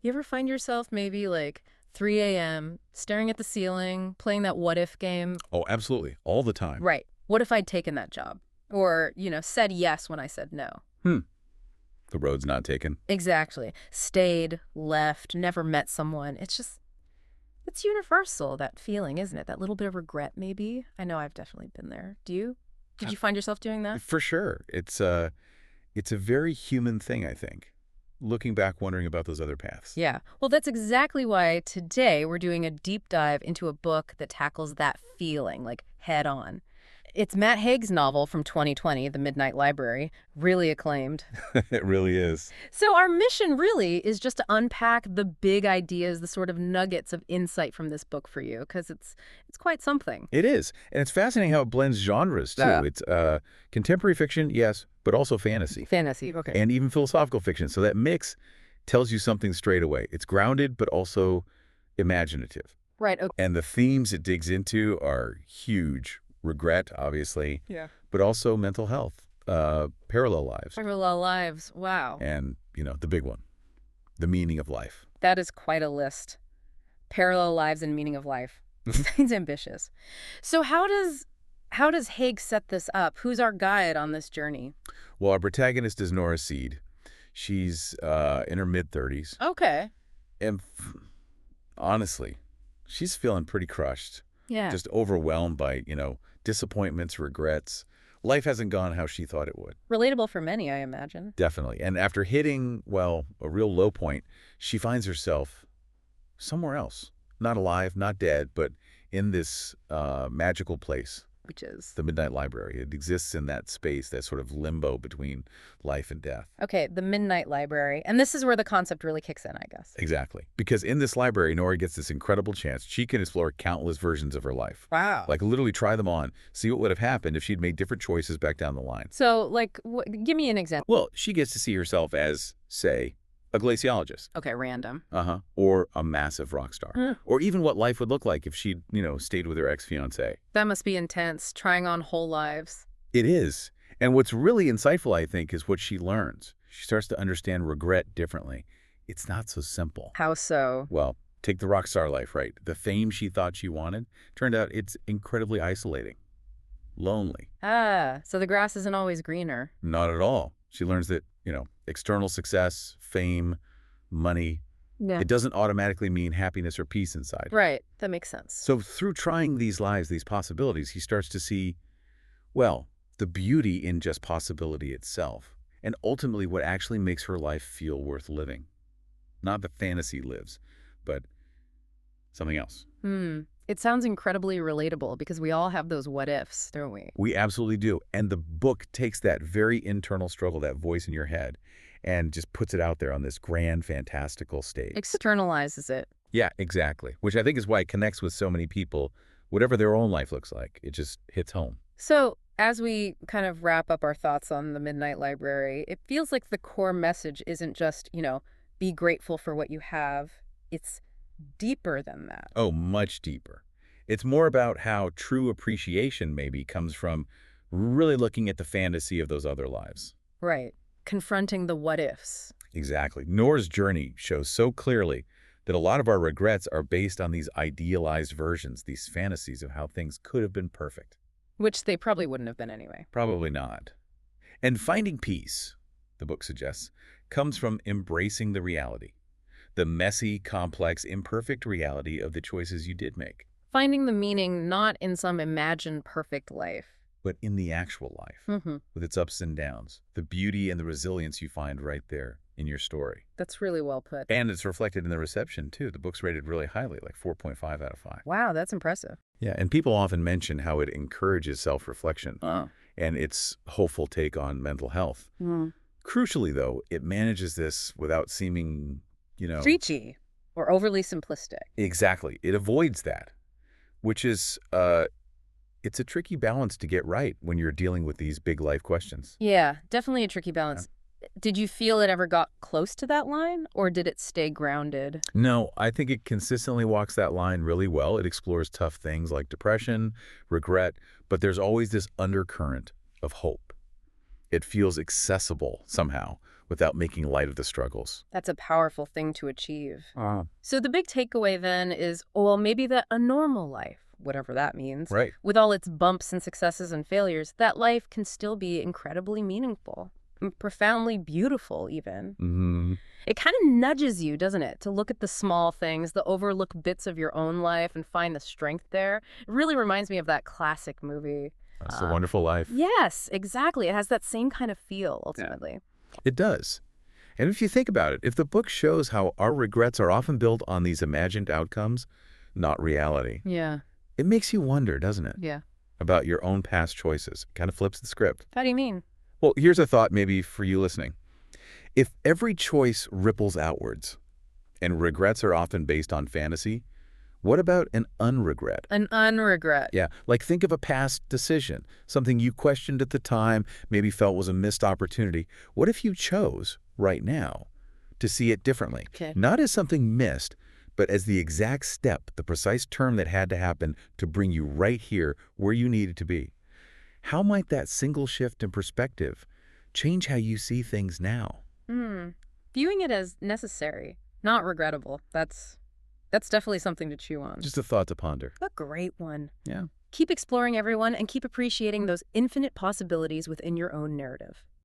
You ever find yourself maybe like 3 a.m., staring at the ceiling, playing that what if game? Oh, absolutely. All the time. Right. What if I'd taken that job? Or, said yes when I said no? Hmm. The road's not taken. Exactly. Stayed, left, never met someone. It's universal, that feeling, isn't it? That little bit of regret, maybe. I know I've definitely been there. Do you? Did you find yourself doing that? For sure. It's a very human thing, I think. Looking back, wondering about those other paths. Yeah. Well, that's exactly why today we're doing a deep dive into a book that tackles that feeling, like head on. It's Matt Haig's novel from 2020, The Midnight Library, really acclaimed. It really is. So our mission really is just to unpack the big ideas, the sort of nuggets of insight from this book for you, because it's quite something. It is. And it's fascinating how it blends genres, too. Yeah. It's contemporary fiction, yes, but also fantasy. Fantasy, okay. And even philosophical fiction. So that mix tells you something straight away. It's grounded, but also imaginative. Right, okay. And the themes it digs into are huge. Regret, obviously. Yeah. But also mental health, parallel lives. Parallel lives, wow. And, the big one, the meaning of life. That is quite a list. Parallel lives and meaning of life. Sounds ambitious. So how does Haig set this up? Who's our guide on this journey? Well, our protagonist is Nora Seed. She's in her mid-30s. Okay. And honestly, she's feeling pretty crushed. Yeah. Just overwhelmed by, disappointments, regrets. Life hasn't gone how she thought it would. Relatable for many, I imagine. Definitely. And after hitting, well, a real low point, she finds herself somewhere else. Not alive, not dead, but in this magical place. Which is? The Midnight Library. It exists in that space, that sort of limbo between life and death. Okay, the Midnight Library. And this is where the concept really kicks in, I guess. Exactly. Because in this library, Nora gets this incredible chance. She can explore countless versions of her life. Wow. Like literally try them on, see what would have happened if she'd made different choices back down the line. So, like, give me an example. Well, she gets to see herself as, say, a glaciologist. Okay, random. Or a massive rock star. Or even what life would look like if she'd, stayed with her ex-fiancé. That must be intense, trying on whole lives. It is. And what's really insightful, I think, is what she learns. She starts to understand regret differently. It's not so simple. How so? Well, take the rock star life, right? The fame she thought she wanted, turned out it's incredibly isolating. Lonely. So the grass isn't always greener. Not at all. She learns that, external success, fame, money, it doesn't automatically mean happiness or peace inside. Right. That makes sense. So through trying these lives, these possibilities, he starts to see, well, the beauty in just possibility itself, and ultimately what actually makes her life feel worth living. Not the fantasy lives, but something else. It sounds incredibly relatable because we all have those what-ifs, don't we? We absolutely do. And the book takes that very internal struggle, that voice in your head, and just puts it out there on this grand, fantastical stage. Externalizes it. Yeah, exactly. Which I think is why it connects with so many people, whatever their own life looks like. It just hits home. So as we kind of wrap up our thoughts on the Midnight Library, it feels like the core message isn't just, be grateful for what you have. It's deeper than that. Oh, much deeper. It's more about how true appreciation maybe comes from really looking at the fantasy of those other lives. Right. Confronting the what-ifs. Exactly. Nora's journey shows so clearly that a lot of our regrets are based on these idealized versions, these fantasies of how things could have been perfect. Which they probably wouldn't have been anyway. Probably not. And finding peace, the book suggests, comes from embracing the reality. The messy, complex, imperfect reality of the choices you did make. Finding the meaning not in some imagined perfect life, but in the actual life, with its ups and downs, the beauty and the resilience you find right there in your story. That's really well put. And it's reflected in the reception, too. The book's rated really highly, like 4.5 out of 5. Wow, that's impressive. Yeah, and people often mention how it encourages self-reflection and its hopeful take on mental health. Crucially, though, it manages this without seeming, preachy or overly simplistic. Exactly. It avoids that, which is, it's a tricky balance to get right when you're dealing with these big life questions. Yeah, definitely a tricky balance. Did you feel it ever got close to that line, or did it stay grounded? No, I think it consistently walks that line really well. It explores tough things like depression, regret, but there's always this undercurrent of hope. It feels accessible somehow, without making light of the struggles. That's a powerful thing to achieve. Ah, So the big takeaway then is, oh, well, maybe that a normal life, whatever that means, right. with all its bumps and successes and failures, that life can still be incredibly meaningful, and profoundly beautiful even. Mm-hmm. It kind of nudges you, doesn't it, to look at the small things, the overlooked bits of your own life and find the strength there. It really reminds me of that classic movie. That's a Wonderful Life. Yes, exactly. It has that same kind of feel, ultimately. It does. And if you think about it, if the book shows how our regrets are often built on these imagined outcomes, not reality, Yeah, it makes you wonder, doesn't it, yeah. about your own past choices. It kind of flips the script. How do you mean? Well, here's a thought maybe for you listening. If every choice ripples outwards, and regrets are often based on fantasy, what about an unregret? An unregret. Yeah, like think of a past decision, something you questioned at the time, maybe felt was a missed opportunity. What if you chose, right now, to see it differently? Okay. Not as something missed, but as the exact step, the precise turn that had to happen to bring you right here where you needed to be. How might that single shift in perspective change how you see things now? Viewing it as necessary, not regrettable. That's definitely something to chew on. Just a thought to ponder. A great one. Yeah. Keep exploring, everyone, and keep appreciating those infinite possibilities within your own narrative.